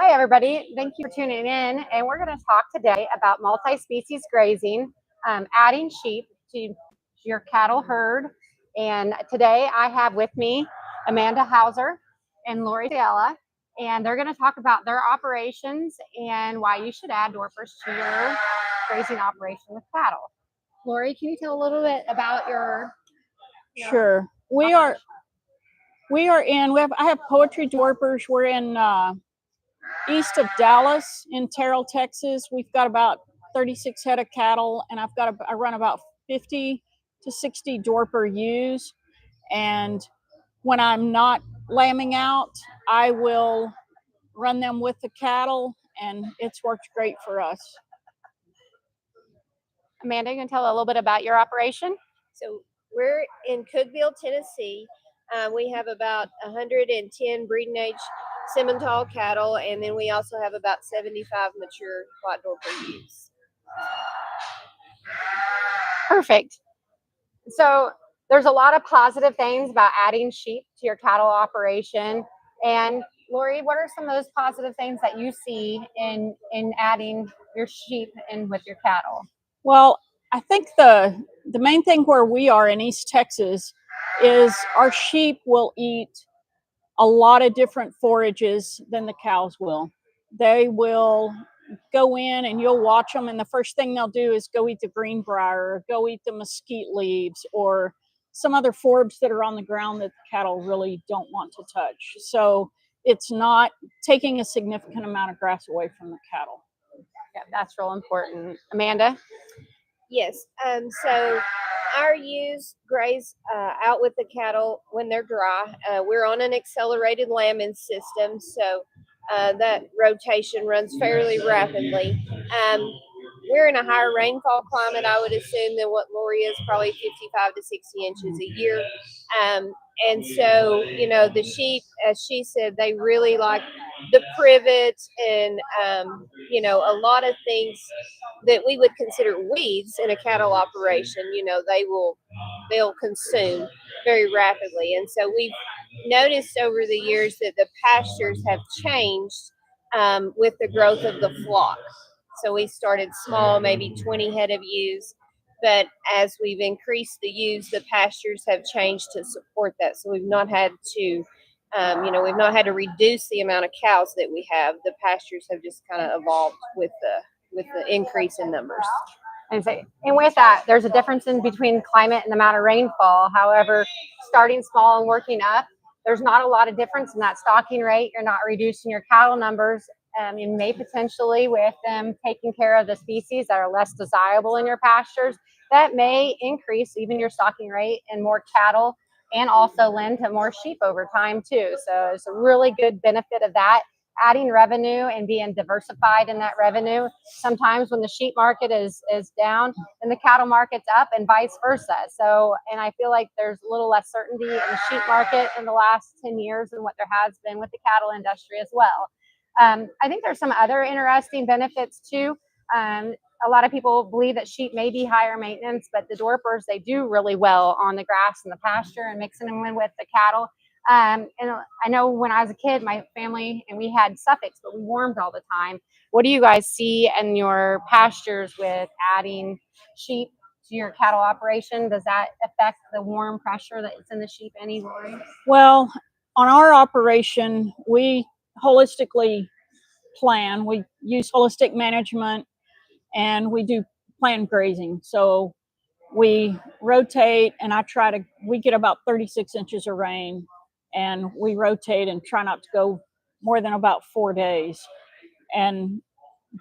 Hi, everybody. Thank you for tuning in. And we're going to talk today about multi-species grazing, adding sheep to your cattle herd. And today I have with me Amanda Hauser and Lori Ciella, and they're going to talk about their operations and why you should add Dorpers to your grazing operation with cattle. Lori, can you tell a little bit about your Sure. I have poetry Dorpers. We're in east of Dallas in Terrell, Texas. We've got about 36 head of cattle, and I run about 50 to 60 Dorper ewes. And when I'm not lambing out, I will run them with the cattle, and it's worked great for us. Amanda, you can tell a little bit about your operation? So we're in Cookeville, Tennessee. We have about 110 breeding age Simmental cattle, and then we also have about 75 mature white Dorper ewes. Perfect. So there's a lot of positive things about adding sheep to your cattle operation. And Lori, what are some of those positive things that you see in adding your sheep in with your cattle? Well, I think the main thing where we are in East Texas is our sheep will eat a lot of different forages than the cows will. They will go in and you'll watch them, and the first thing they'll do is go eat the greenbrier, or go eat the mesquite leaves, or some other forbs that are on the ground that the cattle really don't want to touch. So it's not taking a significant amount of grass away from the cattle. Yeah, that's real important. Amanda? Yes. So our ewes graze out with the cattle when they're dry. We're on an accelerated lambing system, so that rotation runs fairly rapidly. We're in a higher rainfall climate, I would assume, than what Lori is, probably 55 to 60 inches a year. And so, the sheep, as she said, they really like the privet and, a lot of things that we would consider weeds in a cattle operation, they'll consume very rapidly. And so we've noticed over the years that the pastures have changed with the growth of the flock. So we started small, maybe 20 head of ewes. But as we've increased the ewes, the pastures have changed to support that. So we've not had to, we've not had to reduce the amount of cows that we have. The pastures have just kind of evolved with the increase in numbers. And with that, there's a difference in between climate and the amount of rainfall. However, starting small and working up, there's not a lot of difference in that stocking rate. You're not reducing your cattle numbers. You may potentially, with them taking care of the species that are less desirable in your pastures, that may increase even your stocking rate and more cattle, and also lend to more sheep over time too. So it's a really good benefit of that. Adding revenue and being diversified in that revenue. Sometimes when the sheep market is down, and the cattle market's up, and vice versa. So, and I feel like there's a little less certainty in the sheep market in the last 10 years than what there has been with the cattle industry as well. I think there's some other interesting benefits too. A lot of people believe that sheep may be higher maintenance, but the Dorpers, they do really well on the grass and the pasture and mixing them in with the cattle. And I know when I was a kid, my family, and we had Suffolks, but we warmed all the time. What do you guys see in your pastures with adding sheep to your cattle operation? Does that affect the warm pressure that's in the sheep anymore? Well, on our operation, we holistically plan. We use holistic management, and we do planned grazing. So we rotate, and we get about 36 inches of rain, and we rotate and try not to go more than about 4 days.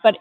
But